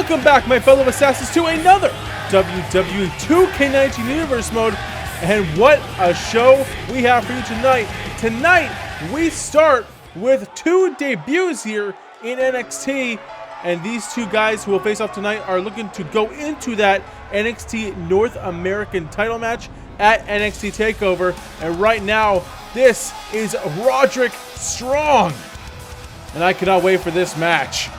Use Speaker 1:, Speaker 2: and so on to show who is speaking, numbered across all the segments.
Speaker 1: Welcome back, my fellow assassins, to another WWE 2K19 Universe Mode. And what a show we have for you tonight. Tonight, we start with two debuts here in NXT. And these two guys who will face off tonight are looking to go into that NXT North American title match at NXT Takeover. And right now, this is Roderick Strong. And I cannot wait for this match.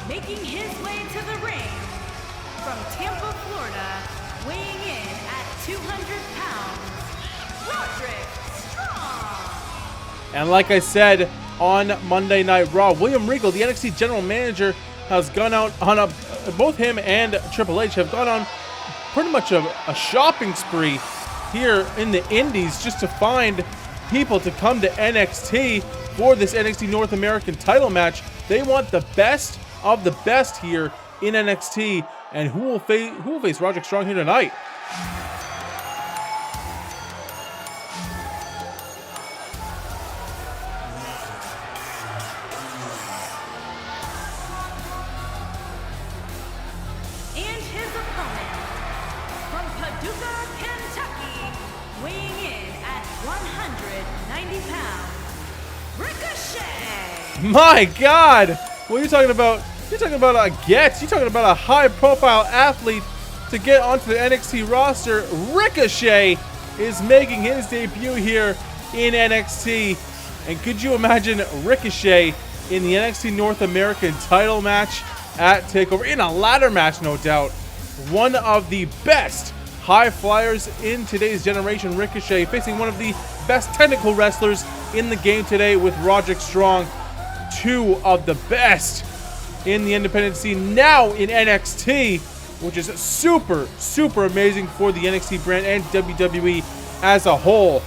Speaker 2: Making his way to the ring from Tampa, Florida, weighing in at 200 pounds, Roderick Strong.
Speaker 1: And like I said on Monday Night Raw, William Regal, the NXT General Manager, has gone out on both him and Triple H have gone on pretty much a shopping spree here in the Indies just to find people to come to NXT for this NXT North American title match. They want the best of the best here in NXT, and who will face Roderick Strong here tonight?
Speaker 2: And his opponent from Paducah, Kentucky, weighing in at 190 pounds, Ricochet.
Speaker 1: My God! What are you talking about? You're talking about a You're talking about a high-profile athlete to get onto the NXT roster. Ricochet is making his debut here in NXT. And could you imagine Ricochet in the NXT North American title match at TakeOver? In a ladder match, no doubt. One of the best high flyers in today's generation, Ricochet, facing one of the best technical wrestlers in the game today with Roderick Strong. Two of the best in the independent scene now in NXT, which is super, super amazing for the NXT brand and WWE as a whole.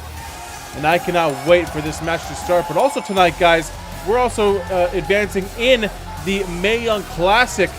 Speaker 1: And I cannot wait for this match to start. But also tonight, guys, we're also advancing in the Mae Young Classic.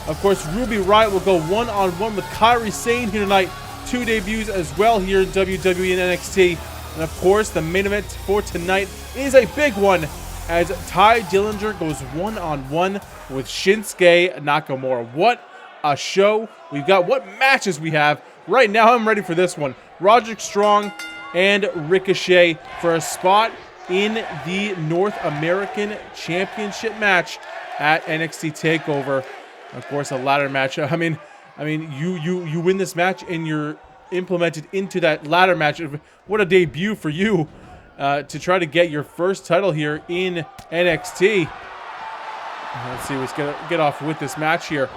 Speaker 1: Of course, Ruby Riott will go one-on-one with Kairi Sane here tonight. Two debuts as well here in WWE and NXT. And of course, the main event for tonight is a big one, as Tye Dillinger goes one-on-one with Shinsuke Nakamura. What a show we've got. What matches we have. Right now, I'm ready for this one. Roderick Strong and Ricochet for a spot in the North American Championship match at NXT TakeOver. Of course, a ladder match. I mean, you win this match and you're implemented into that ladder match. What a debut for you. To try to get your first title here in NXT. Let's see what's going to get off with this match here.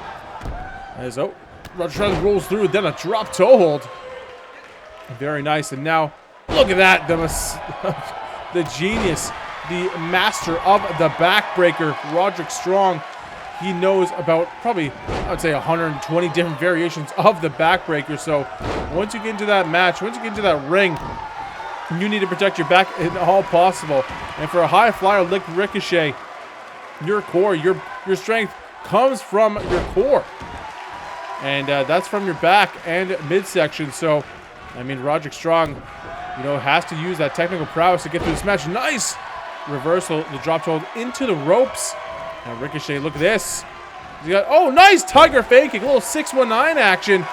Speaker 1: As Roderick Strong rolls through, then a drop toe hold. Very nice. And now, look at that. The genius, the master of the backbreaker, Roderick Strong. He knows about probably, I would say, 120 different variations of the backbreaker. So once you get into that match, once you get into that ring, you need to protect your back in all possible. And for a high flyer like Ricochet, your core, your strength comes from your core. And that's from your back and midsection. So, I mean, Roderick Strong, has to use that technical prowess to get through this match. Nice reversal, the drop hold into the ropes. Now Ricochet, look at this. He's got, nice tiger fake kick, a little 619 action.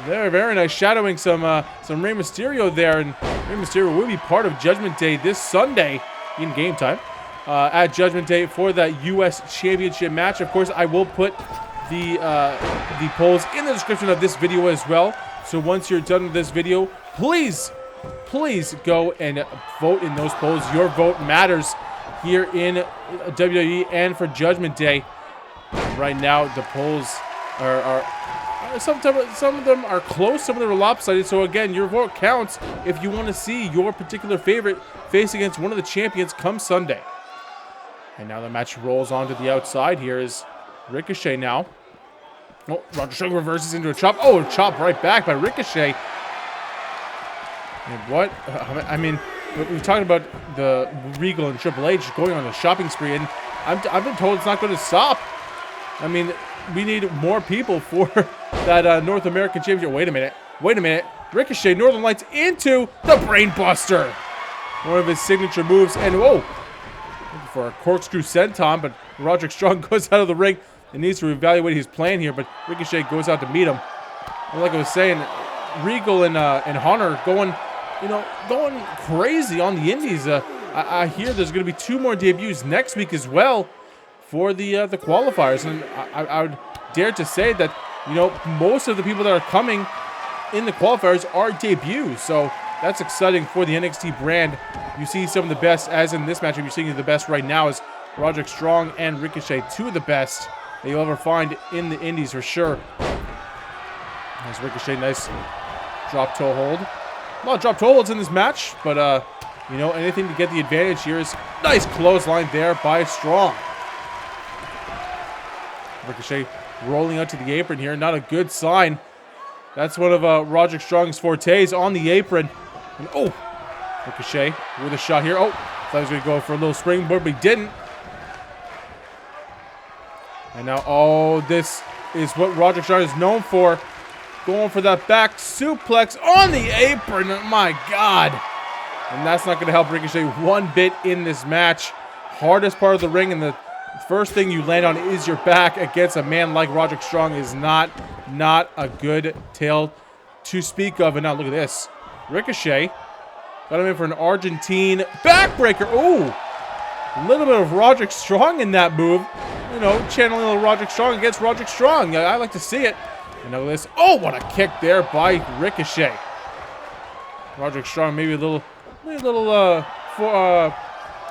Speaker 1: Very, very nice. Shadowing some Rey Mysterio there. And Rey Mysterio will be part of Judgment Day this Sunday in game time at Judgment Day for that U.S. Championship match. Of course, I will put the polls in the description of this video as well. So once you're done with this video, please go and vote in those polls. Your vote matters here in WWE and for Judgment Day. Right now, the polls are some of them are close, some of them are lopsided. So again, your vote counts if you want to see your particular favorite face against one of the champions come Sunday. And now the match rolls on to the outside. Here is Ricochet now. Roderick Strong reverses into a chop. A chop right back by Ricochet. And what? I mean, we're talking about the Regal and Triple H going on a shopping spree, and I've been told it's not going to stop. I mean, we need more people for that North American Championship. Wait a minute. Ricochet, Northern Lights into the Brain Buster. one of his signature moves. And whoa, looking for a corkscrew senton, but Roderick Strong goes out of the ring and needs to evaluate his plan here. But Ricochet goes out to meet him. And like I was saying, Regal and Hunter going crazy on the indies. I hear there's going to be 2 more debuts next week as well for the qualifiers, and I would dare to say that most of the people that are coming in the qualifiers are debuts. So that's exciting for the NXT brand. You see some of the best, as in this matchup, you're seeing the best right now is Roderick Strong and Ricochet, 2 of the best that you'll ever find in the indies for sure. As Ricochet, nice drop toe hold. A lot of drop toe holds in this match, but anything to get the advantage here is nice clothesline there by Strong. Ricochet rolling out to the apron here, not a good sign. That's one of Roderick Strong's fortes on the apron. And Ricochet with a shot here. Thought he was going to go for a little springboard, but he didn't. And now, this is what Roderick Strong is known for. Going for that back suplex on the apron. My God. And that's not going to help Ricochet one bit in this match. Hardest part of the ring, and the first thing you land on is your back against a man like Roderick Strong is not a good tale to speak of. And now look at this. Ricochet got him in for an Argentine backbreaker. A little bit of Roderick Strong in that move. Channeling a little Roderick Strong against Roderick Strong. I like to see it. And now this. What a kick there by Ricochet. Roderick Strong maybe a little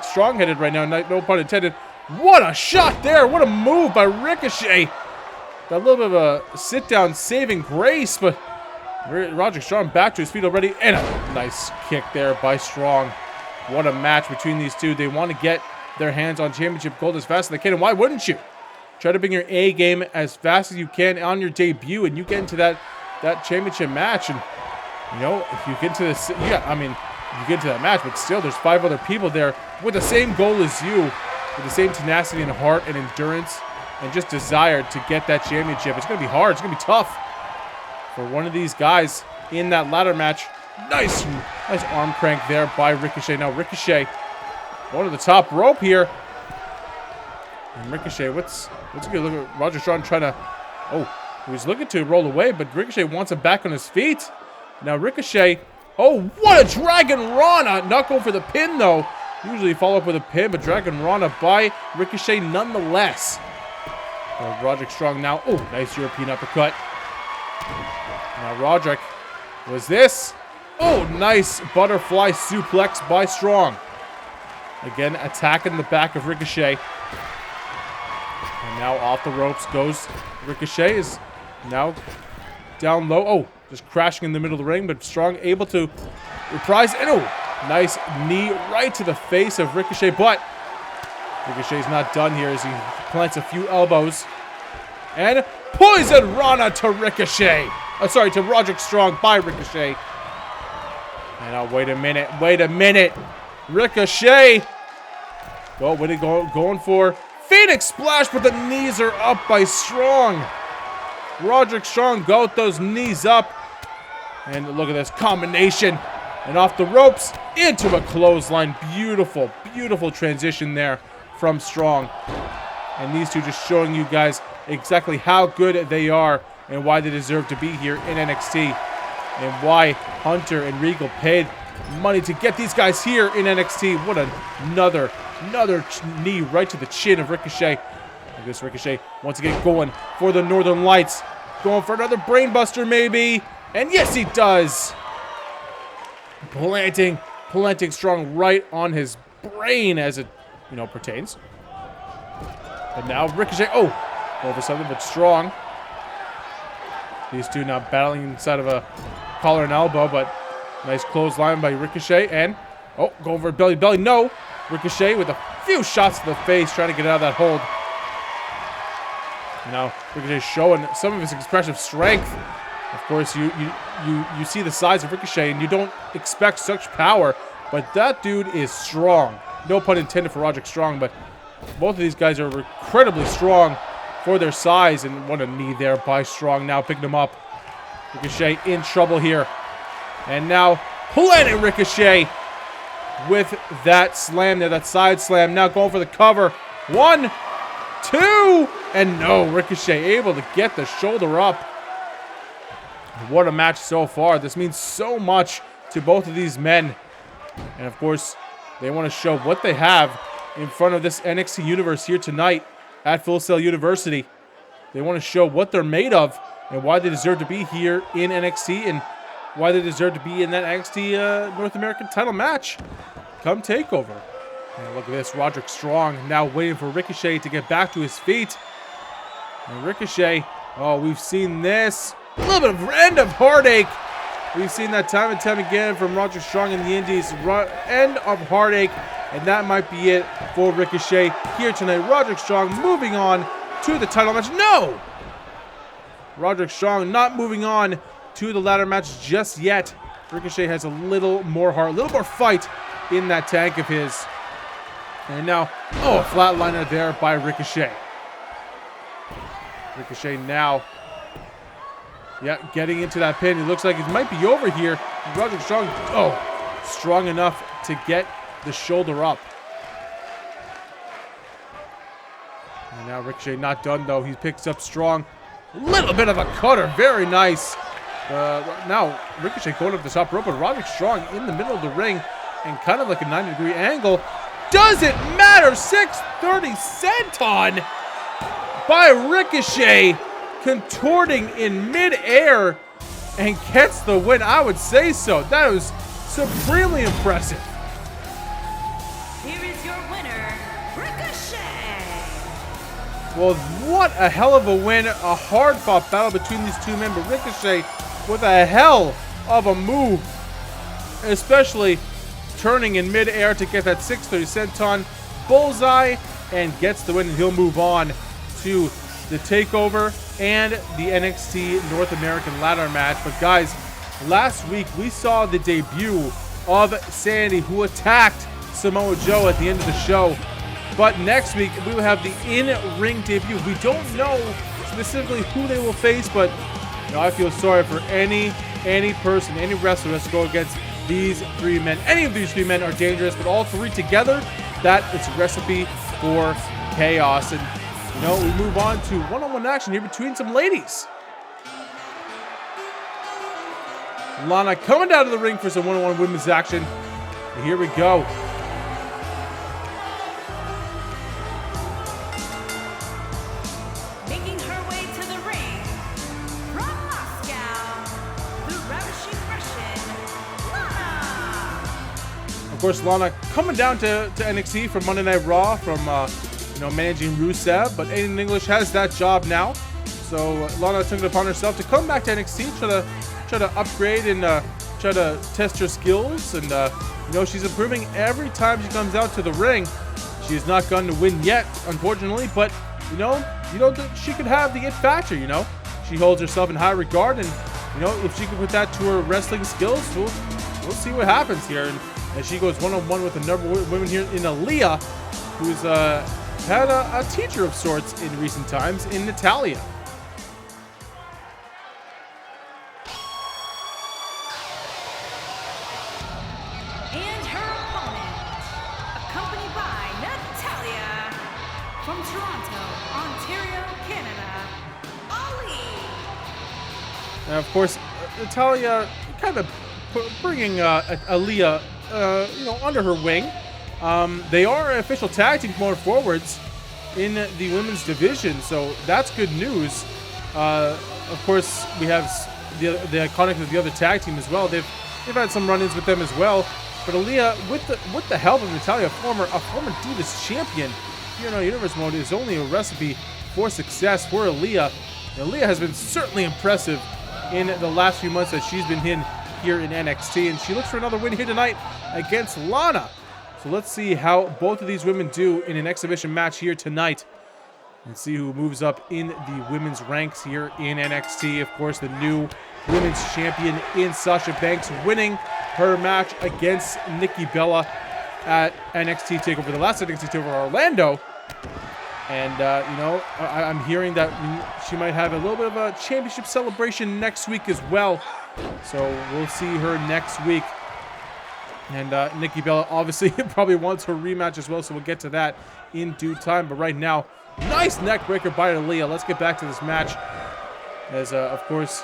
Speaker 1: strong-headed right now. No pun intended. What a shot there. What a move by Ricochet. Got a little bit of a sit-down saving grace, but Roderick Strong back to his feet already. And a nice kick there by Strong. What a match between these two. They want to get their hands on championship gold as fast as they can. And why wouldn't you? Try to bring your A game as fast as you can on your debut, and you get into that championship match. And if you get into this, you get into that match, but still, there's 5 other people there with the same goal as you, with the same tenacity and heart and endurance and just desire to get that championship. It's going to be hard. It's going to be tough for one of these guys in that ladder match. Nice arm crank there by Ricochet. Now Ricochet going to the top rope here. And Ricochet, what's a good look at Roderick Strong trying to... he was looking to roll away, but Ricochet wants him back on his feet. Now Ricochet... what a Dragon Rana! Not going for the pin, though. Usually follow up with a pin, but Dragon Rana by Ricochet nonetheless. Roderick Strong now. Nice European uppercut. Now Roderick. Was this? Nice butterfly suplex by Strong. Again, attacking the back of Ricochet. And now off the ropes goes Ricochet. Is now down low. Just crashing in the middle of the ring, but Strong able to reprise. And nice knee right to the face of Ricochet. But Ricochet's not done here as he plants a few elbows. And Poison Rana to Ricochet. To Roderick Strong by Ricochet. And now wait a minute. Ricochet. Going for Phoenix Splash, but the knees are up by Strong. Roderick Strong got those knees up. And look at this combination. And off the ropes into a clothesline. Beautiful, beautiful transition there from Strong. And these two just showing you guys exactly how good they are and why they deserve to be here in NXT. And why Hunter and Regal paid money to get these guys here in NXT. What another knee right to the chin of Ricochet. Look at this Ricochet once again going for the Northern Lights. Going for another brainbuster maybe. And yes, he does. Planting Strong right on his brain as it, pertains. But now Ricochet, over something, but Strong. These two now battling inside of a collar and elbow, but nice clothesline by Ricochet. And, going for a belly. No. Ricochet with a few shots to the face, trying to get out of that hold. Now Ricochet showing some of his expressive strength. Of course, you see the size of Ricochet, and you don't expect such power, but that dude is strong. No pun intended for Roderick Strong, but both of these guys are incredibly strong for their size. And what a knee there by Strong. Now picking him up. Ricochet in trouble here. And now planting Ricochet with that slam there, that side slam. Now going for the cover. 1, 2, and no. Ricochet able to get the shoulder up. What a match so far. This means so much to both of these men. And of course, they want to show what they have in front of this NXT universe here tonight at Full Sail University. They want to show what they're made of and why they deserve to be here in NXT and why they deserve to be in that NXT North American title match come TakeOver. And look at this, Roderick Strong now waiting for Ricochet to get back to his feet. And Ricochet, oh, we've seen this. A little bit of end of heartache. We've seen that time and time again from Roderick Strong in the Indies. End of heartache. And that might be it for Ricochet here tonight. Roderick Strong moving on to the title match. No! Roderick Strong not moving on to the ladder match just yet. Ricochet has a little more heart, a little more fight in that tank of his. And now, oh, a flatliner there by Ricochet. Ricochet now, yeah, getting into that pin. It looks like it might be over here. Roderick Strong, oh, strong enough to get the shoulder up. And now Ricochet not done though. He picks up Strong. A little bit of a cutter, very nice. Now Ricochet going up the top rope, but Roderick Strong in the middle of the ring and kind of like a 90-degree angle. Doesn't matter. 630 senton by Ricochet, contorting in midair and gets the win. I would say so. That was supremely impressive.
Speaker 2: Here is your winner, Ricochet.
Speaker 1: Well, what a hell of a win. A hard-fought battle between these two men, but Ricochet with a hell of a move, especially turning in midair to get that 630 senton bullseye and gets the win, and he'll move on to the TakeOver and the NXT North American ladder match. But guys, last week we saw the debut of Sandy, who attacked Samoa Joe at the end of the show. But next week we will have the in-ring debut. We don't know specifically who they will face, but you know, I feel sorry for any person, any wrestler that's go against these three men. Any of these three men are dangerous, but all three together, that is a recipe for chaos. And you know, we move on to one-on-one action here between some ladies. Lana coming down to the ring for some one-on-one women's action. And here we go.
Speaker 2: Making her way to the ring from Moscow, the ravishing Russian, Lana.
Speaker 1: Of course, Lana coming down to NXT from Monday Night Raw from you know, managing Rusev, but Aiden English has that job now. So Lana took it upon herself to come back to NXT, try to upgrade and try to test her skills. And you know, she's improving every time she comes out to the ring. She has not gotten to win yet, unfortunately, but you know, she could have the it factor. You know, she holds herself in high regard, and you know, if she can put that to her wrestling skills, we'll see what happens here. And as she goes one-on-one with a number of women here in Aaliyah, who's had a teacher of sorts in recent times in Natalia.
Speaker 2: And her opponent, accompanied by Natalia from Toronto, Ontario, Canada, Ali.
Speaker 1: And of course, Natalia kind of bringing Aaliyah, you know, under her wing. They are official tag team going forwards in the women's division, so that's good news. Of course, we have the Iconics of the other tag team as well. They've had some run-ins with them as well. But Aaliyah, with the help of Natalia, a former Divas champion here in our Universe mode, is only a recipe for success for Aaliyah. Aaliyah has been certainly impressive in the last few months that she's been here in NXT, and she looks for another win here tonight against Lana. So let's see how both of these women do in an exhibition match here tonight. And see who moves up in the women's ranks here in NXT. Of course, the new women's champion in Sasha Banks, winning her match against Nikki Bella at NXT Takeover, the last NXT Takeover Orlando. And, you know, I'm hearing that she might have a little bit of a championship celebration next week as well. So we'll see her next week. And Nikki Bella obviously probably wants her rematch as well, so we'll get to that in due time. But right now, nice neck breaker by Aaliyah. Let's get back to this match. As, of course,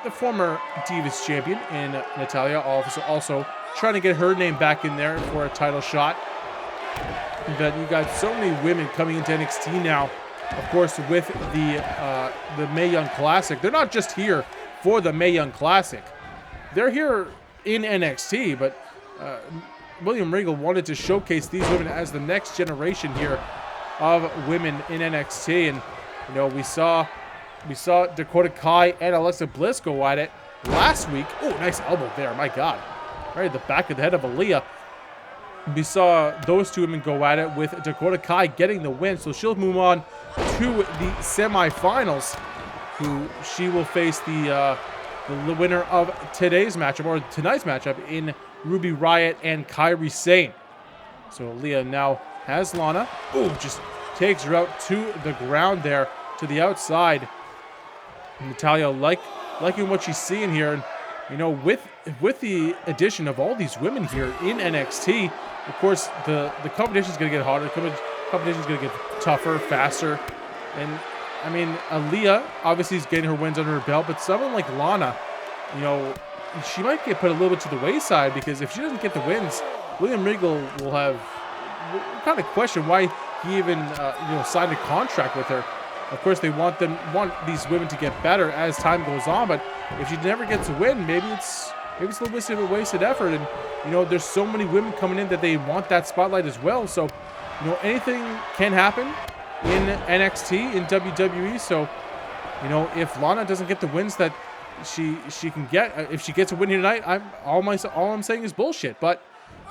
Speaker 1: the former Divas champion in Natalya also trying to get her name back in there for a title shot. But you got so many women coming into NXT now. Of course, with the Mae Young Classic. They're not just here for the Mae Young Classic. They're here in NXT, but William Regal wanted to showcase these women as the next generation here of women in NXT. And, you know, we saw Dakota Kai and Alexa Bliss go at it last week. Oh, nice elbow there. My God. Right at the back of the head of Aaliyah. We saw those two women go at it with Dakota Kai getting the win. So she'll move on to the semifinals. She will face the winner of today's matchup, or tonight's matchup, in Ruby Riott and Kairi Sane. So Aaliyah now has Lana. Oh, just takes her out to the ground there, to the outside. Natalya liking what she's seeing here. And, you know, with the addition of all these women here in NXT, of course, the competition's going to get hotter. The competition's going to get tougher, faster. And, I mean, Aaliyah obviously is getting her wins under her belt, but someone like Lana, you know, she might get put a little bit to the wayside, because if she doesn't get the wins, William Regal will kind of question why he even signed a contract with her. Of course, they want these women to get better as time goes on, but if she never gets a win, maybe it's a little wasted effort. And, you know, there's so many women coming in that they want that spotlight as well. So, you know, anything can happen in NXT, in WWE. So, you know, if Lana doesn't get the wins that she can get, if she gets a win here tonight, all I'm saying is bullshit. But,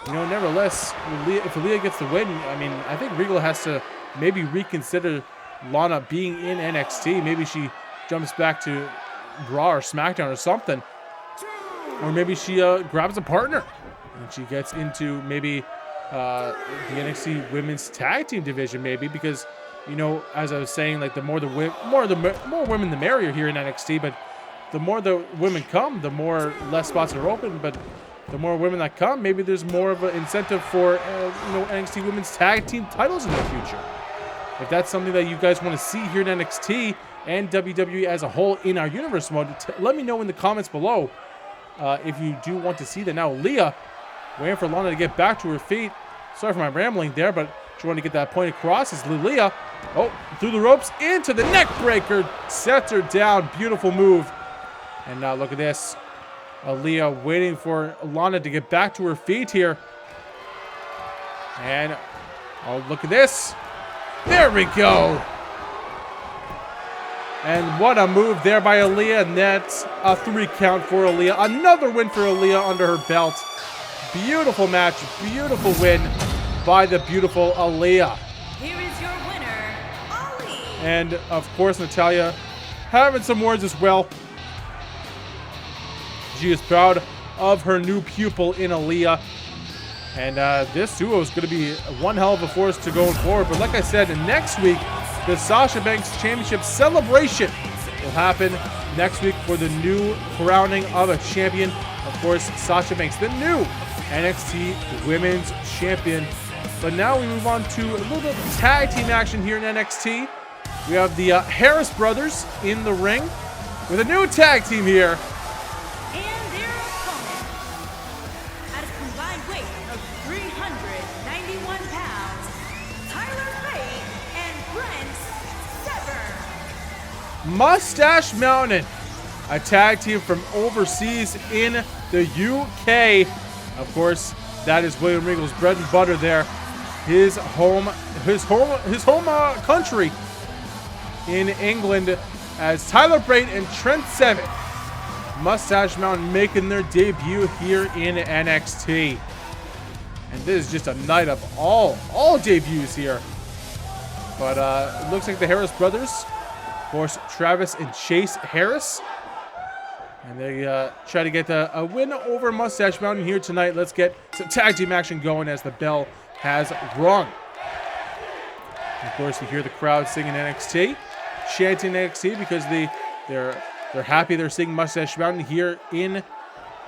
Speaker 1: you know, nevertheless, if Aaliyah gets the win, I mean, I think Regal has to maybe reconsider Lana being in NXT. Maybe she jumps back to Raw or SmackDown or something. Or maybe she grabs a partner and she gets into maybe the NXT Women's Tag Team division, maybe, because, you know, as I was saying, like, the more women the merrier here in NXT. But the more the women come, the more less spots are open. But the more women that come, maybe there's more of an incentive for NXT Women's Tag Team titles in the future. If that's something that you guys want to see here in NXT and WWE as a whole in our universe mode, let me know in the comments below if you do want to see that. Now, Leah waiting for Lana to get back to her feet. Sorry for my rambling there, but she wanted to get that point across as Leah, through the ropes into the neck breaker, sets her down. Beautiful move. And now look at this. Aaliyah waiting for Lana to get back to her feet here. And, look at this. There we go. And what a move there by Aaliyah. And that's a 3 count for Aaliyah. Another win for Aaliyah under her belt. Beautiful match. Beautiful win by the beautiful Aaliyah.
Speaker 2: Here is your winner, Ali.
Speaker 1: And, of course, Natalya having some words as well. She is proud of her new pupil in Aaliyah. And this duo is going to be one hell of a force to go forward. But like I said, next week, the Sasha Banks Championship celebration will happen next week for the new crowning of a champion. Of course, Sasha Banks, the new NXT Women's Champion. But now we move on to a little bit of tag team action here in NXT. We have the Harris brothers in the ring with a new tag team here.
Speaker 2: And their opponent, at a combined weight of 391 pounds, Tyler Bate and Brent Severn.
Speaker 1: Mustache Mountain, a tag team from overseas in the UK. Of course, that is William Regal's bread and butter there. His home country in England, as Tyler Bate and Trent Seven, Mustache Mountain, making their debut here in NXT. And this is just a night of all debuts here. But it looks like the Harris brothers, of course, Travis and Chase Harris, and they try to get a win over Mustache Mountain here tonight. Let's get some tag team action going as the bell has rung. Of course, you hear the crowd singing NXT, chanting NXT, because they're happy they're seeing Mustache Mountain here in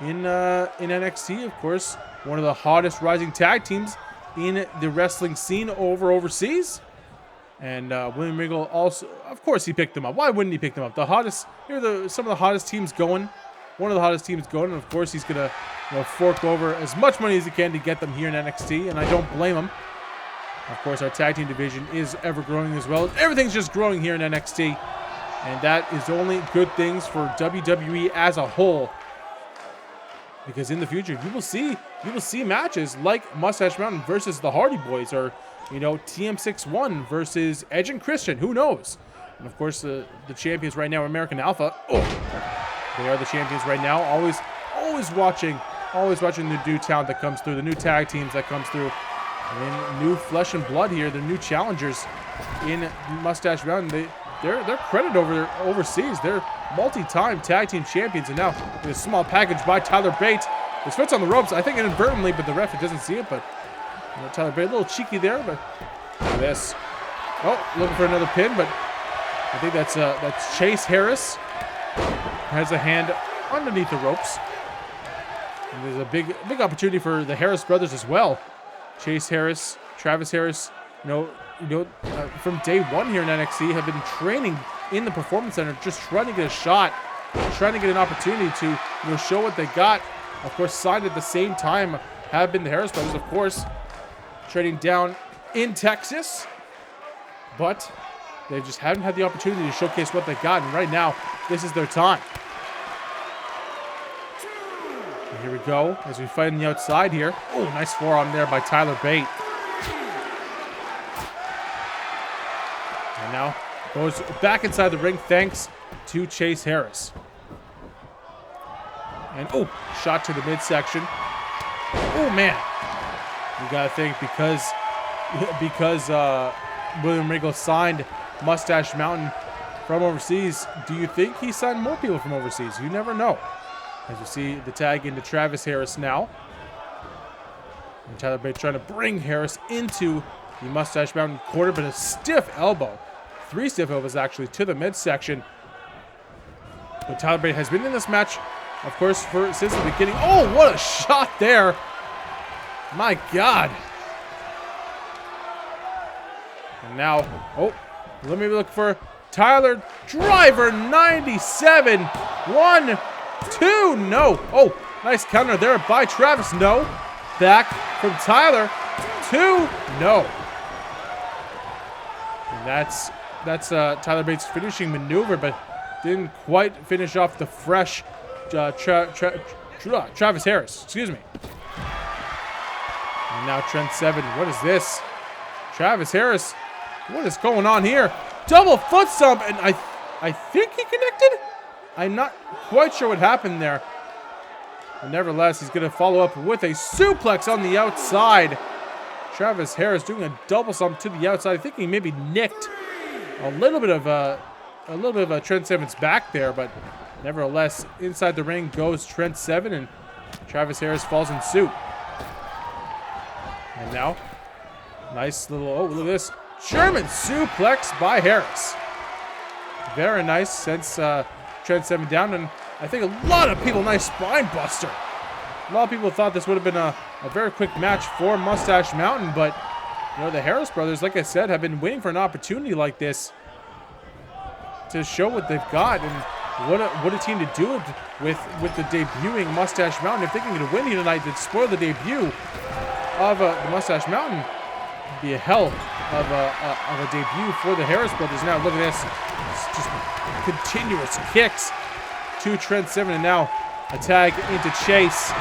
Speaker 1: in NXT, of course, one of the hottest rising tag teams in the wrestling scene overseas. And William Regal also, of course, he picked them up. Why wouldn't he pick them up? The hottest, here some of the hottest teams going. One of the hottest teams going, and of course, he's gonna fork over as much money as he can to get them here in NXT, and I don't blame him. Of course, our tag team division is ever growing as well. Everything's just growing here in NXT, and that is only good things for WWE as a whole. Because in the future, you will see matches like Mustache Mountain versus the Hardy Boys, or TM61 versus Edge and Christian. Who knows? And of course, the champions right now are American Alpha. They are the champions right now. Always watching the new talent that comes through, the new tag teams that comes through, and new flesh and blood here. The new challengers in Mustache Mountain. They're credited overseas. They're multi-time tag team champions, and now with a small package by Tyler Bate. His foot's on the ropes, I think inadvertently, but the ref doesn't see it. But Tyler Bate, a little cheeky there, but look at this. Oh, looking for another pin, but I think that's Chase Harris. Has a hand underneath the ropes. And there's a big opportunity for the Harris brothers as well. Chase Harris, Travis Harris, from day one here in NXT, have been training in the Performance Center, just trying to get a shot, trying to get an opportunity to show what they got. Of course, signed at the same time have been the Harris brothers, of course, training down in Texas, but they just haven't had the opportunity to showcase what they got, and right now, this is their time. And here we go, as we fight on the outside here. Oh, nice forearm there by Tyler Bate. And now goes back inside the ring thanks to Chase Harris. And shot to the midsection. Oh man, you gotta think because William Regal signed Mustache Mountain from overseas. Do you think he signed more people from overseas? You never know. As you see the tag into Travis Harris now. And Tyler Bate trying to bring Harris into the Mustache Mountain corner, but a stiff elbow. 3 stiff elbows actually to the midsection. But Tyler Bate has been in this match, of course, since the beginning. Oh, what a shot there. My God. And now, let me look for Tyler Driver 97. 1, 2, no. Oh, nice counter there by Travis. No. Back from Tyler. 2, no. And that's Tyler Bates' finishing maneuver, but didn't quite finish off the fresh Travis Harris. Excuse me. And now Trent Seven. What is this? Travis Harris. What is going on here? Double foot stomp, and I think he connected? I'm not quite sure what happened there. But nevertheless, he's going to follow up with a suplex on the outside. Travis Harris doing a double stomp to the outside. I think he maybe nicked a little bit of a Trent Seven's back there, but nevertheless, inside the ring goes Trent Seven, and Travis Harris falls in suit. And now, nice little, look at this. German suplex by Harris. Very nice, sends Trent Seven down, and I think a lot of people, nice spine buster. A lot of people thought this would have been a very quick match for Mustache Mountain, but the Harris brothers, like I said, have been waiting for an opportunity like this to show what they've got, and what a team to do it with the debuting Mustache Mountain. If they can get a win here tonight, they'd spoil the debut of the Mustache Mountain. It'd be a hell of a debut for the Harris brothers. Now look at this, it's just continuous kicks to Trent Seven, and now a tag into Chase.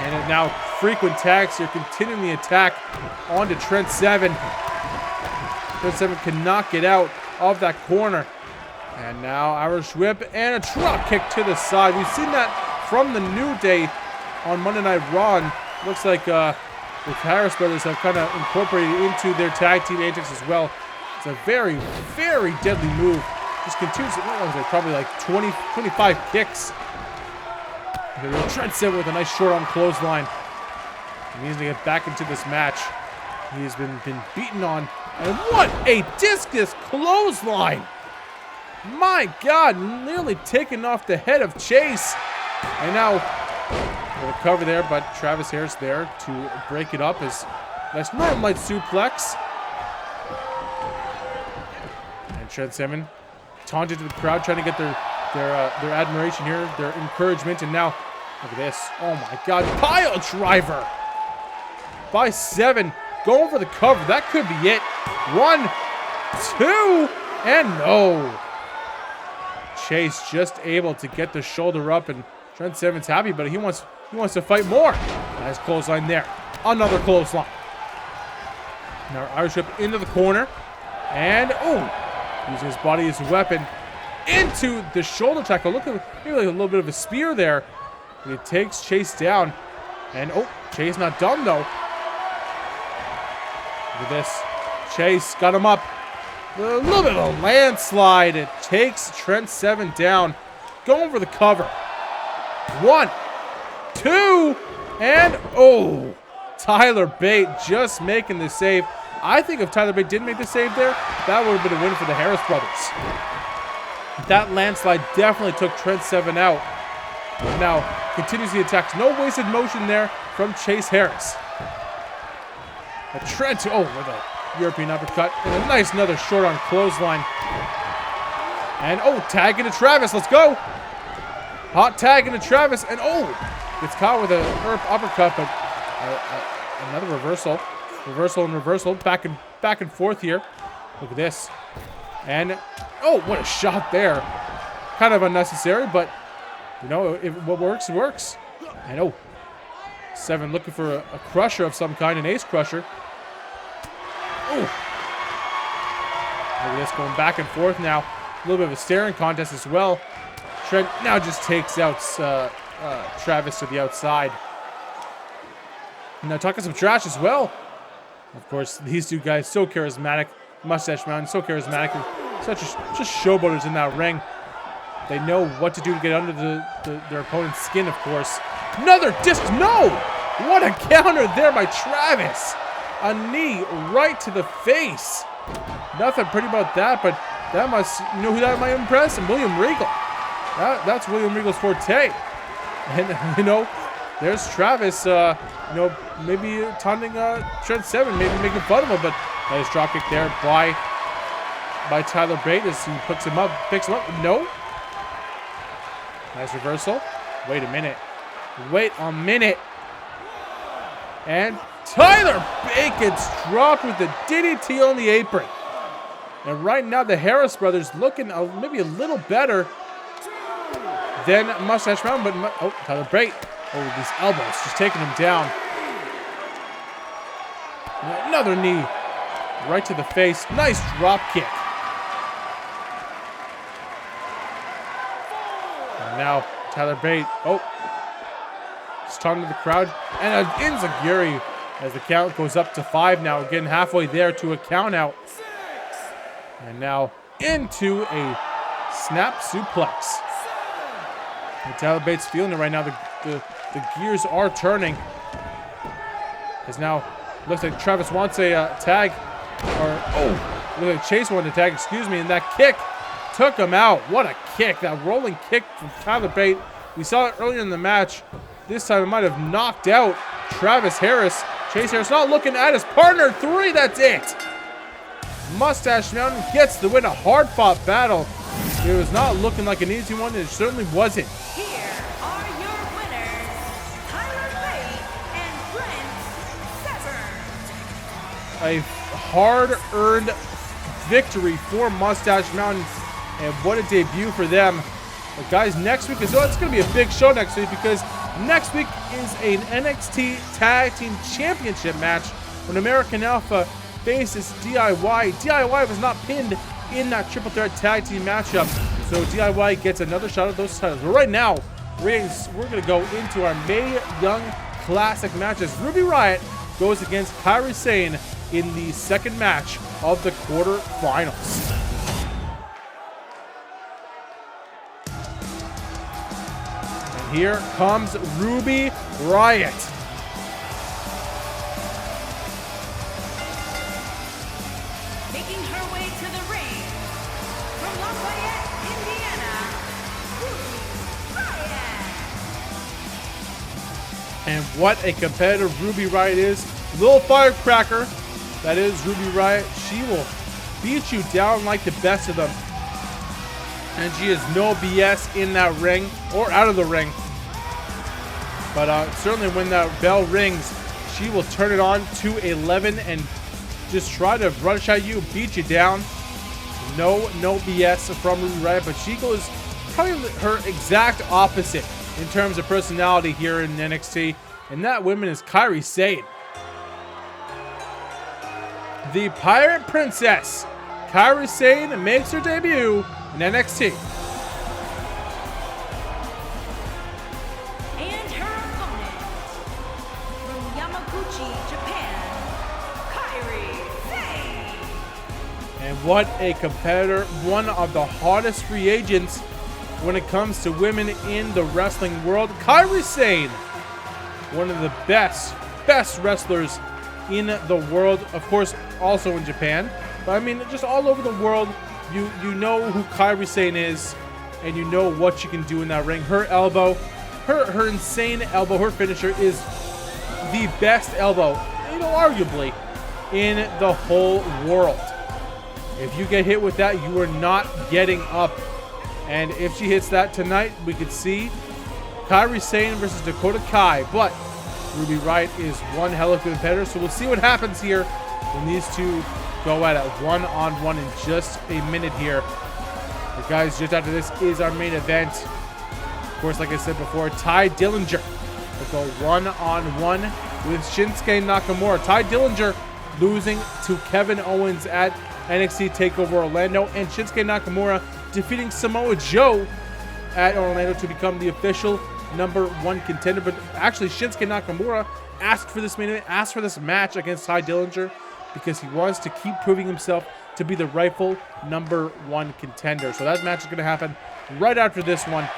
Speaker 1: And now frequent tags here, continuing the attack onto Trent Seven. Trent Seven cannot get out of that corner. And now Irish whip and a drop kick to the side. We've seen that from the New Day on Monday Night Raw. And looks like the Harris brothers have kind of incorporated into their tag team antics as well. It's a very, very deadly move. Just continues, probably like 20, 25 kicks. Trent Seven with a nice short arm clothesline. He needs to get back into this match. He's been beaten on. And what a discus clothesline! My God, nearly taken off the head of Chase. And now, we'll cover there, but Travis Harris there to break it up as nice Northern Light suplex. And Trent Seven taunted to the crowd, trying to get their admiration here, their encouragement. And now, look at this. Oh my God, pile driver by Seven. Going for the cover. That could be it. 1, 2, and no. Chase just able to get the shoulder up, and Trent Seven's happy, but he wants to fight more. Nice clothesline there. Another clothesline. Now Irish Whip into the corner, and using his body as a weapon into the shoulder tackle. Look at maybe like a little bit of a spear there. He takes Chase down, and Chase not done though. Look at this. Chase got him up. A little bit of a landslide. It takes Trent Seven down. Going for the cover. 1, 2, and Tyler Bate just making the save. I think if Tyler Bate didn't make the save there, that would have been a win for the Harris brothers. That landslide definitely took Trent Seven out. Now continues the attacks. No wasted motion there from Chase Harris. A Trent, with a European uppercut, and a nice another short arm clothesline. And tag into Travis, let's go. Hot tag into Travis, and gets caught with a uppercut, but another reversal. Reversal and reversal, back and forth here. Look at this. And what a shot there. Kind of unnecessary, but you know, what works, works. And Seven looking for a crusher of some kind, an ace crusher. Look at this, going back and forth now. A little bit of a staring contest as well. Trent now just takes out Travis to the outside. Now talking some trash as well. Of course, these two guys so charismatic. Mustache Mountain, so charismatic. Such just showboaters in that ring. They know what to do to get under their opponent's skin, of course. Another disc. No! What a counter there by Travis. A knee right to the face. Nothing pretty about that, but that must, you know who that might impress? And William Regal. That's William Regal's forte. And, you know, there's Travis, maybe taunting Trent Seven, maybe making fun of him, but nice dropkick there by Tyler Bate as he picks him up. No. Nice reversal. Wait a minute. And Tyler Bate gets dropped with the DDT on the apron. And right now the Harris brothers looking maybe a little better than Mustache Mountain, but Tyler Bate. These elbows just taking him down. And another knee right to the face. Nice drop kick. And now Tyler Bate. Just talking to the crowd. And an enziguri as the count goes up to 5 now. Getting halfway there to a count out. And now into a snap suplex. And Tyler Bate's feeling it right now. The gears are turning. As now looks like Travis wants a tag. Looks like Chase wanted a tag, and that kick took him out. What a kick. That rolling kick from Tyler Bate. We saw it earlier in the match. This time it might have knocked out Travis Harris. Chase Harris not looking at his partner. 3, that's it. Mustache Mountain gets the win. A hard-fought battle. It was not looking like an easy one. It certainly wasn't.
Speaker 2: Here are your winners, Tyler Bate and Trent Seven.
Speaker 1: A hard-earned victory for Mustache Mountain, and what a debut for them. But guys, next week it's going to be a big show next week, because next week is an NXT Tag Team Championship match when American Alpha faces DIY. DIY was not pinned in that triple threat tag team matchup, so DIY gets another shot at those titles. But right now, we're going to go into our Mae Young Classic matches. Ruby Riott goes against Kairi Sane in the second match of the quarterfinals. And here comes Ruby Riott.
Speaker 2: Making her way to the ring from Lafayette, Indiana, Ruby Riott.
Speaker 1: And what a competitive Ruby Riott is. Little firecracker. That is Ruby Riott. She will beat you down like the best of them. And she is no BS in that ring or out of the ring. But certainly when that bell rings, she will turn it on to 11 and just try to rush at you, beat you down. No BS from Ruby Riott, but she goes probably her exact opposite in terms of personality here in NXT. And that woman is Kairi Sane. The Pirate Princess, Kairi Sane, makes her debut in NXT.
Speaker 2: And her opponent, from Yamaguchi, Japan, Kairi Sane.
Speaker 1: And what a competitor, one of the hottest free agents when it comes to women in the wrestling world. Kairi Sane, one of the best wrestlers in the world, of course, also in Japan. But I mean, just all over the world, you know who Kairi Sane is, and you know what she can do in that ring. Her elbow, her insane elbow, her finisher is the best elbow, you know, arguably, in the whole world. If you get hit with that, you are not getting up. And if she hits that tonight, we could see Kairi Sane versus Dakota Kai. But Ruby Riott is one hell of a competitor, so we'll see what happens here when these two go at it one-on-one in just a minute here. But guys, just after this is our main event. Of course, like I said before, Tye Dillinger will go one-on-one with Shinsuke Nakamura. Tye Dillinger losing to Kevin Owens at NXT Takeover Orlando, and Shinsuke Nakamura defeating Samoa Joe at Orlando to become the official #1 contender. But actually, Shinsuke Nakamura asked for this main event, asked for this match against Tye Dillinger because he wants to keep proving himself to be the rightful #1 contender. So that match is going to happen right after this one.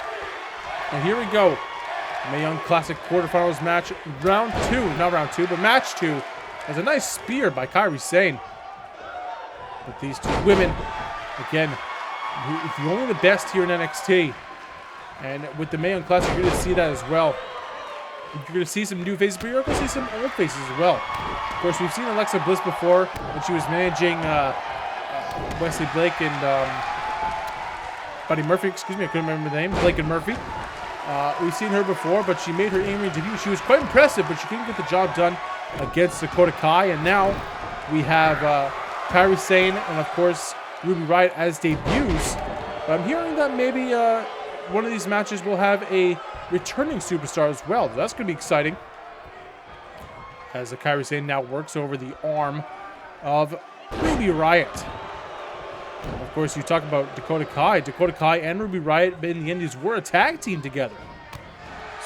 Speaker 1: And here we go. Mae Young Classic quarterfinals match, round 2, not round 2, but match 2. There's a nice spear by Kairi Sane. But these two women, again, if you're only the best here in NXT, and with the Mae Young Classic, you're going to see that as well. You're going to see some new faces, but you're going to see some old faces as well. Of course, we've seen Alexa Bliss before when she was managing Wesley Blake and Buddy Murphy. Excuse me, I couldn't remember the name. Blake and Murphy. We've seen her before, but she made her in-ring debut. She was quite impressive, but she couldn't get the job done against Dakota Kai. And now we have Kairi Sane and, of course, Ruby Riott as debuts. But I'm hearing that maybe one of these matches will have a returning superstar as well. That's going to be exciting. As Kairi Sane now works over the arm of Ruby Riott. Of course, you talk about Dakota Kai. Dakota Kai and Ruby Riott in the Indies were a tag team together.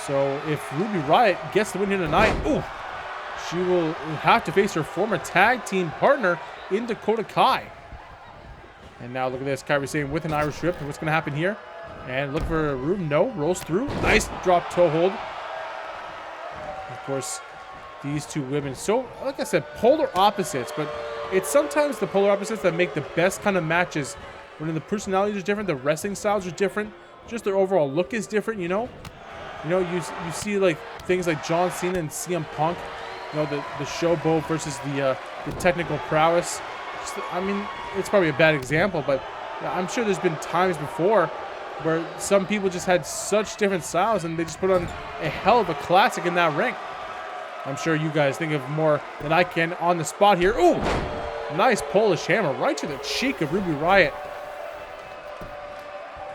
Speaker 1: So if Ruby Riott gets the win here tonight, she will have to face her former tag team partner in Dakota Kai. And now look at this, Kairi Sane with an Irish whip. What's going to happen here? And look for Ruby. No, rolls through. Nice drop toe hold. Of course, these two women, so like I said, polar opposites, but it's sometimes the polar opposites that make the best kind of matches. When the personalities are different, the wrestling styles are different, just their overall look is different, you know? You see like things like John Cena and CM Punk, you know, the showboat versus the technical prowess. I mean, it's probably a bad example, but I'm sure there's been times before where some people just had such different styles and they just put on a hell of a classic in that ring. I'm sure you guys think of more than I can on the spot here. Ooh, nice Polish hammer right to the cheek of Ruby Riott.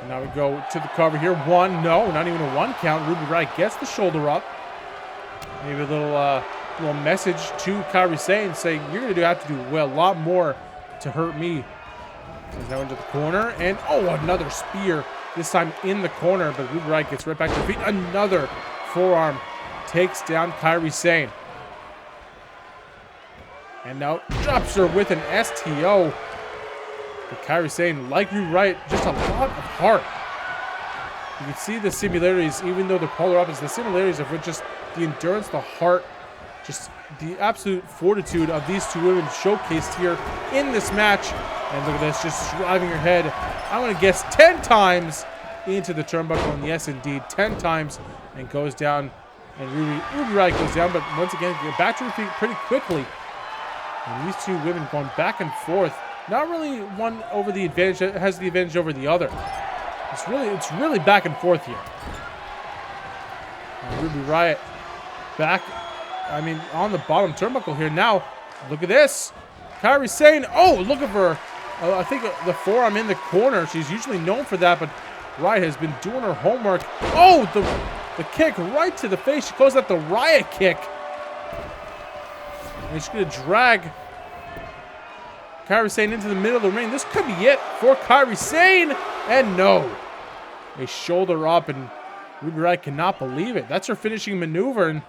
Speaker 1: And now we go to the cover here. One, no, not even a 1 count. Ruby Riott gets the shoulder up. Maybe a little message to Kairi Sane saying, you're going to have to do a lot more to hurt me. He's now into the corner. And, another spear. This time in the corner, but Ruby Riott gets right back to her feet. Another forearm takes down Kairi Sane. And now drops her with an STO. But Kairi Sane, like Ruby Riott, just a lot of heart. You can see the similarities, even though they're polar opposites, the similarities of just the endurance, the heart, just the absolute fortitude of these two women showcased here in this match. And look at this, just driving her head, I'm going to guess 10 times into the turnbuckle. And yes, indeed, 10 times, and goes down And Ruby Riott goes down, but once again, get back to her feet pretty quickly. And these two women going back and forth. Not really one over the advantage that has the advantage over the other. It's really back and forth here. And Ruby Riott back, I mean, on the bottom turnbuckle here. Now, look at this. Kairi Sane, oh, look at her. I think the forearm in the corner. She's usually known for that, but Riott has been doing her homework. Oh, the kick right to the face. She calls that the Riott kick. And she's going to drag Kairi Sane into the middle of the ring. This could be it for Kairi Sane. And no. A shoulder up, and Ruby Riott cannot believe it. That's her finishing maneuver, and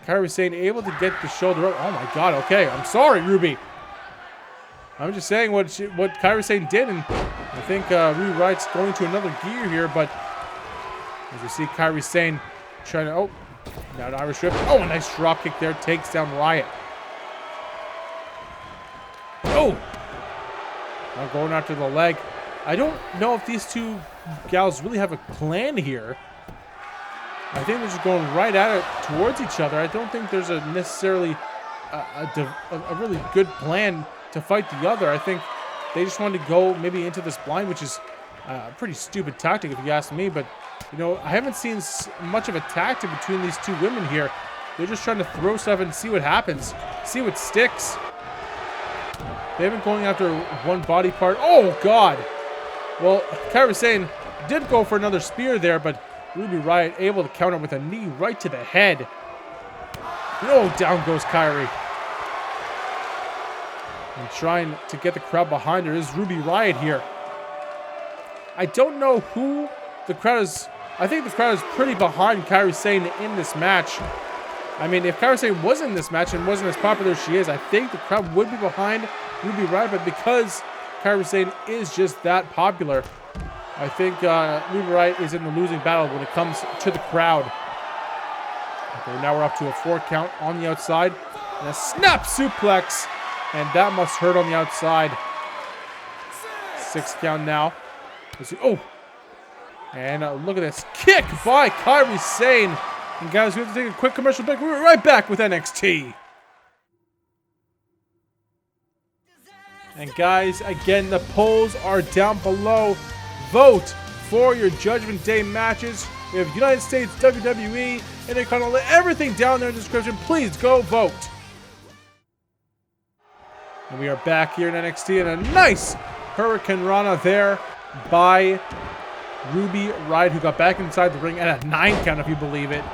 Speaker 1: Kairi Sane able to get the shoulder up. Oh my God, okay. I'm sorry, Ruby. I'm just saying what Kairi Sane did, and I think Ruby Riott's going to another gear here, but as you see Kairi Sane trying to, oh, now an Irish whip. Oh, a nice drop kick there, takes down Riott. Oh! Now going after the leg. I don't know if these two gals really have a plan here. I think they're just going right at it towards each other. I don't think there's a necessarily a really good plan to fight the other. I think they just wanted to go maybe into this blind, which is a pretty stupid tactic if you ask me. But, you know, I haven't seen much of a tactic between these two women here. They're just trying to throw stuff and see what happens, see what sticks. They've been going after one body part. Oh, God. Well, Kairi Sane did go for another spear there, but Ruby Riott able to counter with a knee right to the head. Oh, down goes Kairi. And trying to get the crowd behind her is Ruby Riott here. I don't know who the crowd is. I think the crowd is pretty behind Kairi Sane in this match. I mean, if Kairi Sane was in this match and wasn't as popular as she is, I think the crowd would be behind Ruby Riott, but because Kairi Sane is just that popular, I think Ruby Riott is in the losing battle when it comes to the crowd. Okay, now we're up to a 4 count on the outside. And a snap suplex. And that must hurt on the outside. 6 count now. Let's see. Oh! And look at this kick by Kairi Sane. And guys, we have to take a quick commercial break. We'll be right back with NXT. And guys, again, the polls are down below. Vote for your Judgment Day matches. We have United States, WWE, Intercontinental, everything down there in the description. Please go vote. And we are back here in NXT, and a nice Hurricane Rana there by Ruby Riott, who got back inside the ring at a 9 count, if you believe it.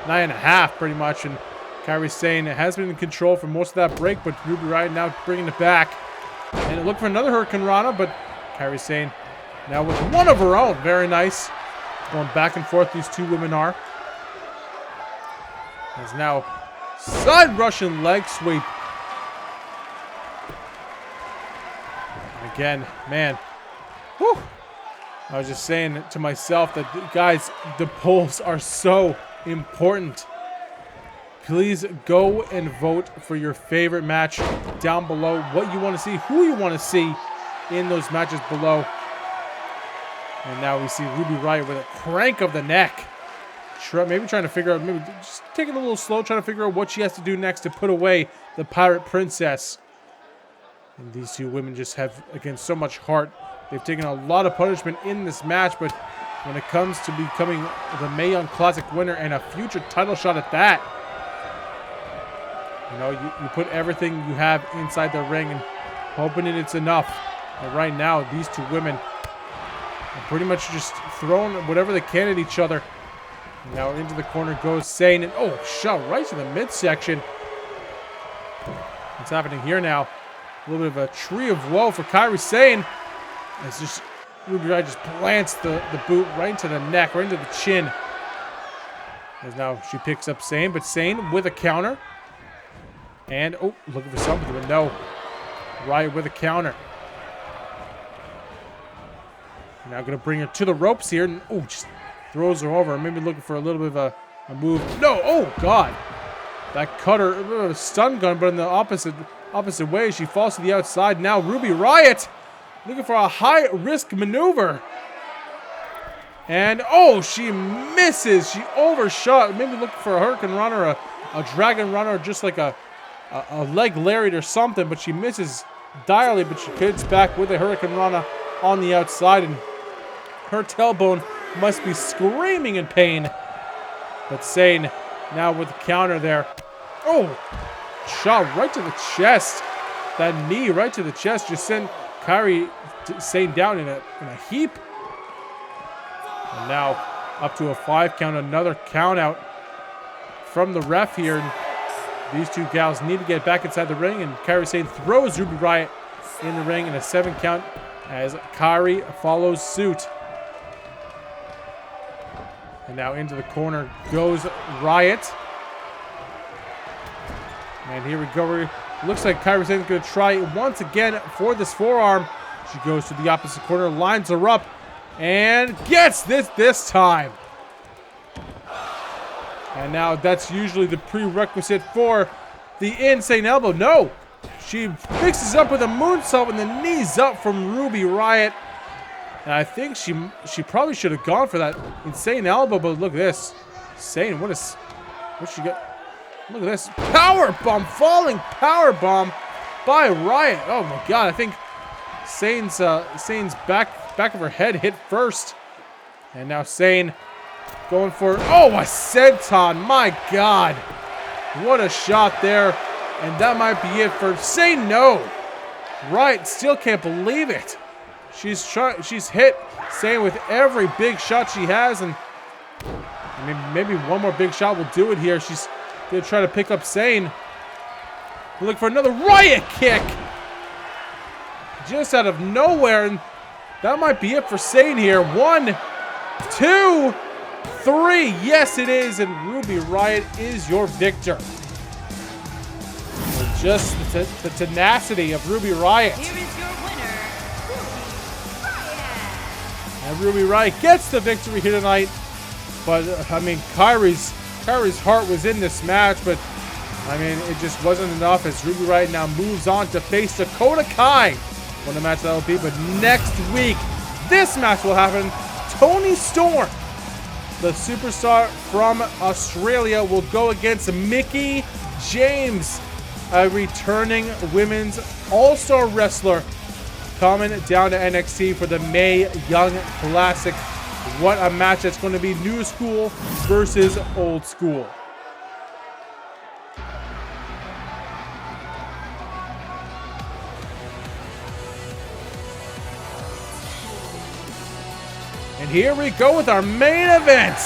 Speaker 1: 9.5, pretty much. And Kairi Sane has been in control for most of that break, but Ruby Riott now bringing it back. And it looked for another Hurricane Rana, but Kairi Sane now with one of her own. Very nice. Going back and forth, these two women are. There's now side Russian leg sweep. And again, man. Whew. I was just saying to myself that, guys, the polls are so important. Please go and vote for your favorite match down below. What you want to see, who you want to see in those matches below. And now we see Ruby Riott with a crank of the neck. Maybe trying to figure out, maybe just taking it a little slow, trying to figure out what she has to do next to put away the Pirate Princess. And these two women just have, again, so much heart. They've taken a lot of punishment in this match, but when it comes to becoming the Mae Young Classic winner and a future title shot at that, you know, you put everything you have inside the ring and hoping it's enough. And right now, these two women are pretty much just throwing whatever they can at each other. And now into the corner goes Sane, and oh, shot right to the midsection. What's happening here now? A little bit of a tree of woe for Kairi Sane. It's just Ruby Riott just plants the boot right into the neck, right into the chin. As now she picks up Sane, but Sane with a counter. And, oh, looking for something, but no. Riott with a counter. Now going to bring her to the ropes here. And, oh, just throws her over. Maybe looking for a little bit of a move. No, oh, God. That cutter, a stun gun, but in the opposite way. She falls to the outside. Now Ruby Riott looking for a high-risk maneuver. And, oh, she misses. She overshot. Maybe looking for a Hurricane Run or a Dragon Run or just like a leg lariat or something. But she misses direly, but she gets back with a Hurricane Rana on the outside. And her tailbone must be screaming in pain. But Sane now with the counter there. Oh, shot right to the chest. That knee right to the chest just sent Sane down in a heap. And now up to a 5 count, another count out from the ref here. And these two gals need to get back inside the ring, and Kairi Sane throws Ruby Riott in the ring in a 7 count as Kairi follows suit. And now into the corner goes Riott. And here we go. Looks like Kairi Sane is going to try once again for this forearm. She goes to the opposite corner, lines her up, and gets this time. And now that's usually the prerequisite for the insane elbow. No, she fixes up with a moonsault and the knees up from Ruby Riott. And I think she probably should have gone for that insane elbow, but look at this. Sane, what she got? Look at this. Power bomb, falling power bomb by Riott. Oh my God, I think Sane's back of her head hit first. And now Sane going for, oh, a senton. My God. What a shot there. And that might be it for Sane. No. Riott still can't believe it. She's hit Sane with every big shot she has. And maybe one more big shot will do it here. She's going to try to pick up Sane. Look for another Riott kick. Just out of nowhere. And that might be it for Sane here. 1, 2, 3. Yes, it is. And Ruby Riott is your victor. With just the tenacity of Ruby Riott.
Speaker 2: Here is your winner, Ruby Riott.
Speaker 1: And Ruby Riott gets the victory here tonight. But, I mean, Kairi's heart was in this match. But, I mean, it just wasn't enough as Ruby Riott now moves on to face Dakota Kai. What a match that will be. But next week, this match will happen. Toni Storm, the superstar from Australia, will go against Mickie James, a returning women's all-star wrestler coming down to NXT for the Mae Young Classic. What a match that's going to be new school versus old school. And here we go with our main event.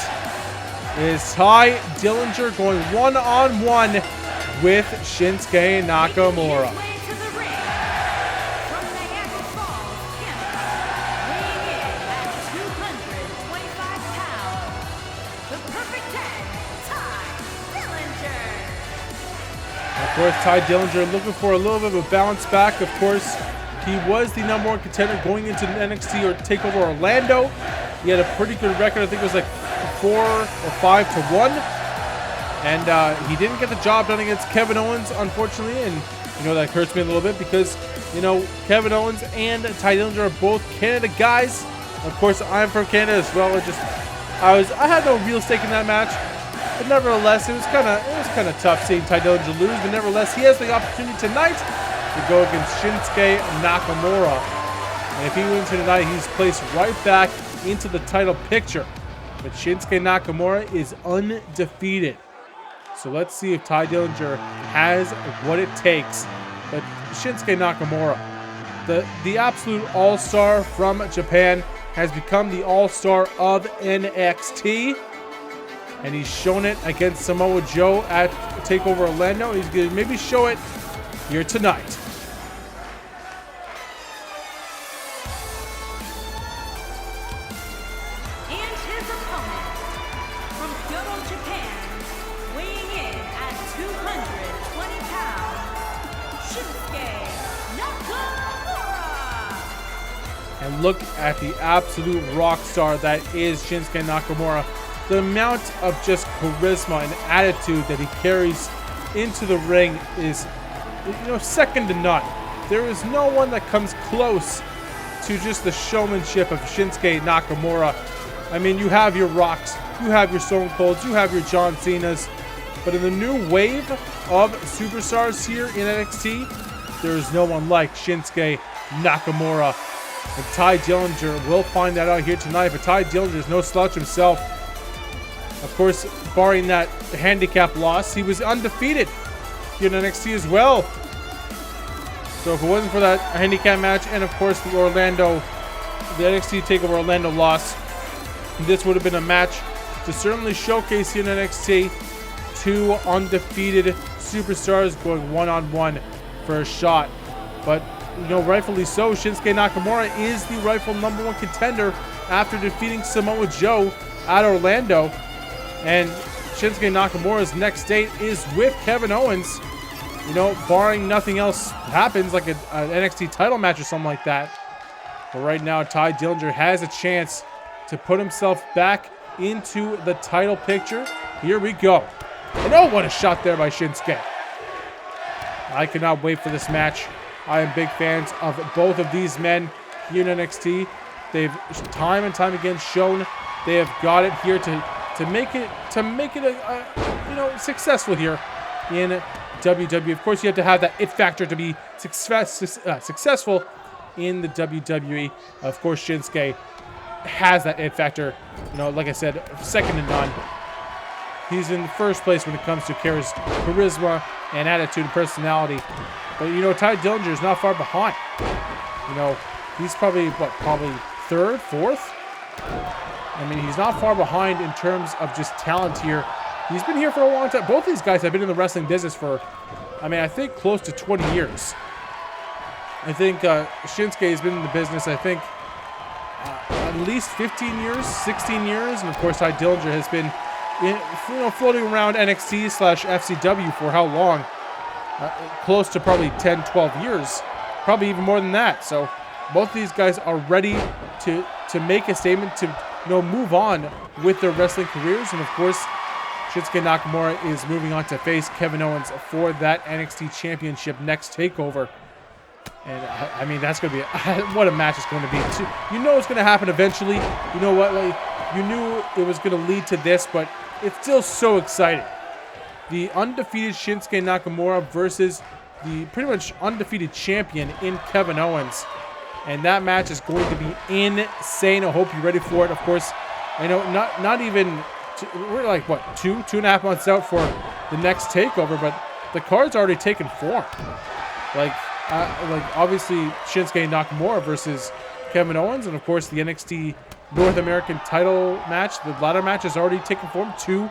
Speaker 1: Is Tye Dillinger going one-on-one with Shinsuke Nakamura. Of course, Tye Dillinger looking for a little bit of a bounce back. Of course, he was the #1 contender going into NXT or Takeover Orlando. He had a pretty good record. I think it was like 4 or 5 to 1. And he didn't get the job done against Kevin Owens, unfortunately. And, you know, that hurts me a little bit because, you know, Kevin Owens and Tye Dillinger are both Canada guys. Of course, I'm from Canada as well. I had no real stake in that match. But nevertheless, it was kind of tough seeing Tye Dillinger lose. But nevertheless, he has the opportunity tonight to go against Shinsuke Nakamura. And if he wins here tonight, he's placed right back into the title picture. But Shinsuke Nakamura is undefeated. So let's see if Tye Dillinger has what it takes. But Shinsuke Nakamura, the absolute all-star from Japan, has become the all-star of NXT. And he's shown it against Samoa Joe at TakeOver Orlando. He's going to maybe show it here tonight.
Speaker 2: And his opponent from Kyoto, Japan, weighing in at 220 pounds, Shinsuke Nakamura.
Speaker 1: And look at the absolute rock star that is Shinsuke Nakamura. The amount of just charisma and attitude that he carries into the ring is, you know, second to none. There is no one that comes close to just the showmanship of Shinsuke Nakamura. I mean, you have your Rocks, you have your Stone Colds, you have your John Cenas. But in the new wave of superstars here in NXT, there is no one like Shinsuke Nakamura. And Tye Dillinger will find that out here tonight. But Tye Dillinger is no slouch himself. Of course, barring that handicap loss, he was undefeated here in NXT as well. So if it wasn't for that handicap match and, of course, the NXT Takeover Orlando loss, this would have been a match to certainly showcase here in NXT. Two undefeated superstars going one-on-one for a shot. But, you know, rightfully so, Shinsuke Nakamura is the rightful #1 contender after defeating Samoa Joe at Orlando. And Shinsuke Nakamura's next date is with Kevin Owens. You know, barring nothing else happens, like an NXT title match or something like that. But right now, Tye Dillinger has a chance to put himself back into the title picture. Here we go. And oh, what a shot there by Shinsuke. I cannot wait for this match. I am big fans of both of these men here in NXT. They've time and time again shown they have got it here to make it you know, successful here in WWE. Of course, you have to have that it factor to be successful in the WWE. Of course, Shinsuke has that it factor. You know, like I said, second to none. He's in first place when it comes to charisma and attitude and personality. But, you know, Tye Dillinger is not far behind. You know, he's probably third, fourth? I mean, he's not far behind in terms of just talent here. He's been here for a long time. Both these guys have been in the wrestling business for, I mean, I think close to 20 years. I think Shinsuke has been in the business, I think, at least 15 years, 16 years. And, of course, Tye Dillinger has been floating around NXT/FCW for how long? Close to probably 10, 12 years. Probably even more than that. So both of these guys are ready to make a statement, to move on with their wrestling careers. And of course, Shinsuke Nakamura is moving on to face Kevin Owens for that NXT Championship next TakeOver. And I mean, that's going to be what a match it's going to be. You know it's going to happen eventually. You know what? Like, you knew it was going to lead to this, but it's still so exciting. The undefeated Shinsuke Nakamura versus the pretty much undefeated champion in Kevin Owens. And that match is going to be insane. I hope you're ready for it. Of course, I know not even, we're like, what, two and a half months out for the next TakeOver, but the card's already taken form. Like obviously Shinsuke Nakamura versus Kevin Owens, and of course the NXT North American title match. The ladder match has already taken form. Two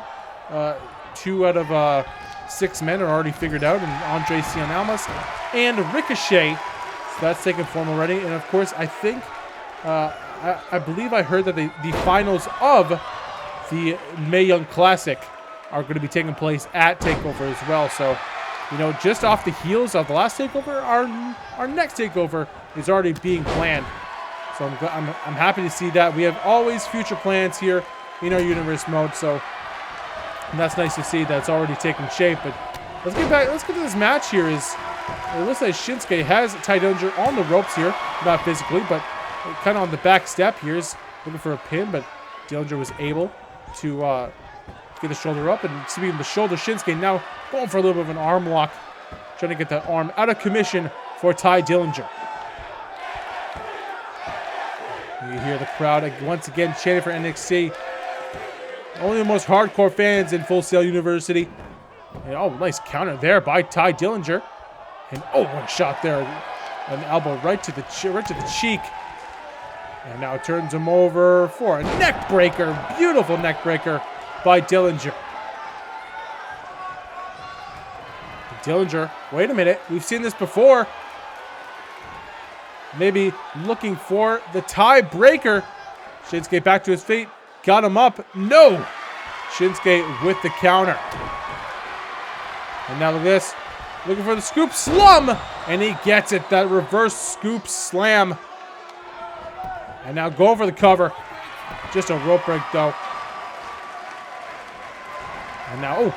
Speaker 1: out of 6 men are already figured out, and Andrade and Almas and Ricochet. So that's taken form already. And of course, I think I believe I heard that the finals of the Mae Young Classic are going to be taking place at TakeOver as well. So, you know, just off the heels of the last TakeOver, our next TakeOver is already being planned. So I'm happy to see that. We have always future plans here in our universe mode. So that's nice to see that it's already taking shape. But let's get back. Let's get to this match here. It looks like Shinsuke has Tye Dillinger on the ropes here, not physically, but kind of on the back step here. He's looking for a pin, but Dillinger was able to get the shoulder up, and speaking of the shoulder, Shinsuke now going for a little bit of an arm lock, trying to get that arm out of commission for Tye Dillinger. You hear the crowd once again chanting for NXT. Only the most hardcore fans in Full Sail University. And, oh, nice counter there by Tye Dillinger. And oh, what a shot there. An elbow right to the cheek. And now turns him over for a neck breaker. Beautiful neck breaker by Dillinger. Dillinger, wait a minute. We've seen this before. Maybe looking for the tie-breaker. Shinsuke back to his feet. Got him up. No! Shinsuke with the counter. And now look at this. Looking for the scoop slum. And he gets it. That reverse scoop slam. And now go for the cover. Just a rope break, though. And now, oh.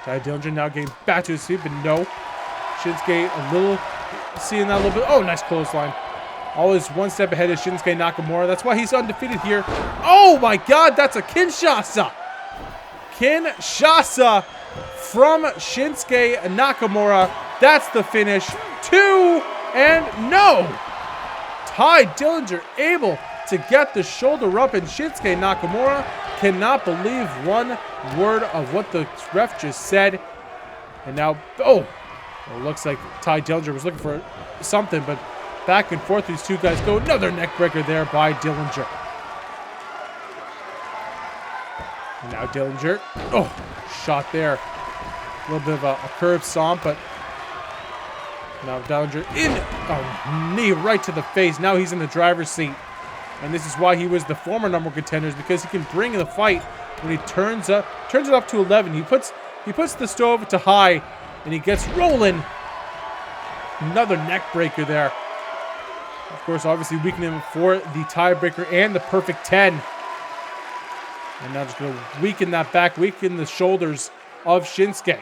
Speaker 1: Tye Dillinger now getting back to his feet, but no. Shinsuke a little, seeing that a little bit. Oh, nice clothesline. Always one step ahead of Shinsuke Nakamura. That's why he's undefeated here. Oh my God, that's a Kinshasa. Kinshasa from Shinsuke Nakamura. That's the finish. 2 and no. Tye Dillinger able to get the shoulder up, and Shinsuke Nakamura cannot believe one word of what the ref just said. And now, oh, well, it looks like Tye Dillinger was looking for something, but back and forth these two guys go. Another neck breaker there by Dillinger. And now Dillinger, oh, shot there. A little bit of a curb stomp, but now Dillinger in, oh, knee right to the face. Now he's in the driver's seat. And this is why he was the former #1 contender, because he can bring the fight when he turns it up to 11. He puts the stove to high, and he gets rolling. Another neck breaker there. Of course, obviously weakening him for the tiebreaker and the perfect 10. And now just going to weaken that back, weaken the shoulders of Shinsuke.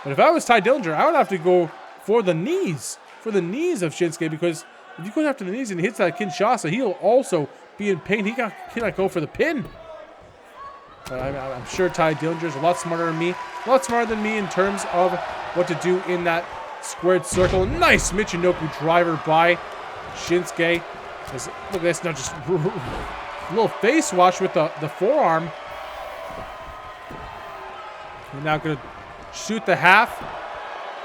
Speaker 1: But if I was Tye Dillinger, I would have to go for the knees of Shinsuke, because if he goes after the knees and hits that Kinshasa, he'll also be in pain. He cannot go for the pin. But I'm sure Tye Dillinger is a lot smarter than me. A lot smarter than me in terms of what to do in that squared circle. Nice Michinoku driver by Shinsuke. Look at this, now just a little face wash with the forearm. We're now going to shoot the half.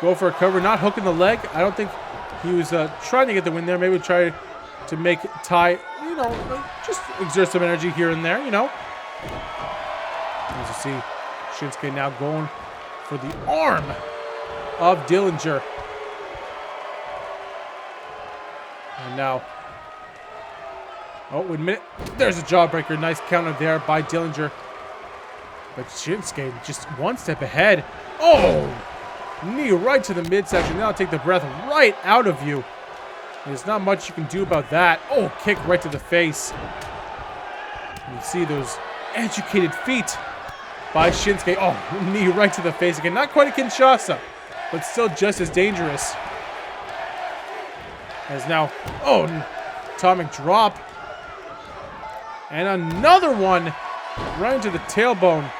Speaker 1: Go for a cover, not hooking the leg. I don't think he was trying to get the win there. Maybe try to make Tye, you know, just exert some energy here and there, you know. As you see, Shinsuke now going for the arm of Dillinger. And now, oh, wait a minute. There's a jawbreaker. Nice counter there by Dillinger. But Shinsuke just one step ahead. Oh! Knee right to the midsection. That'll take the breath right out of you. There's not much you can do about that. Oh, kick right to the face. You see those educated feet by Shinsuke. Oh, knee right to the face again. Not quite a Kinshasa, but still just as dangerous. As now, oh, atomic drop. And another one right into the tailbone.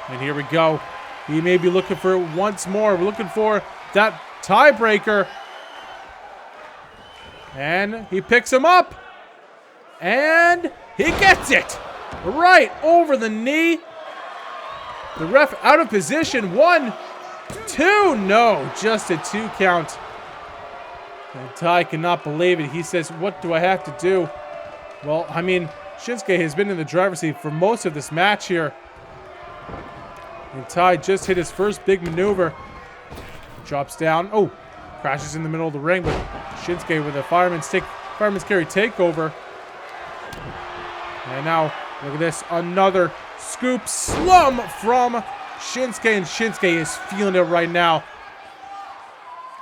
Speaker 1: And here we go. He may be looking for it once more. We're looking for that tiebreaker. And he picks him up. And he gets it. Right over the knee. The ref out of position. 1, 2. No, just a 2 count. And Tye cannot believe it. He says, what do I have to do? Well, I mean, Shinsuke has been in the driver's seat for most of this match here. And Tye just hit his first big maneuver. Drops down. Oh, crashes in the middle of the ring, but Shinsuke with a fireman's carry takeover. And now, look at this. Another scoop slum from Shinsuke, and Shinsuke is feeling it right now.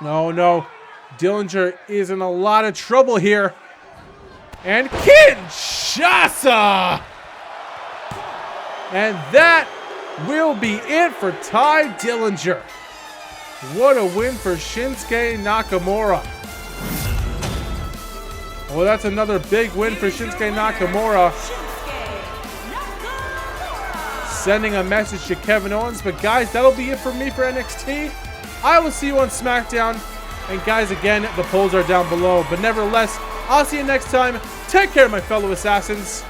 Speaker 1: No, no. Dillinger is in a lot of trouble here. And Kinshasa! And that will be it for Tye Dillinger. What a win for Shinsuke Nakamura. Well, that's another big win for Shinsuke Nakamura. Sending a message to Kevin Owens. But guys, that'll be it for me for NXT. I will see you on SmackDown. And guys, again, the polls are down below. But nevertheless, I'll see you next time. Take care, my fellow assassins.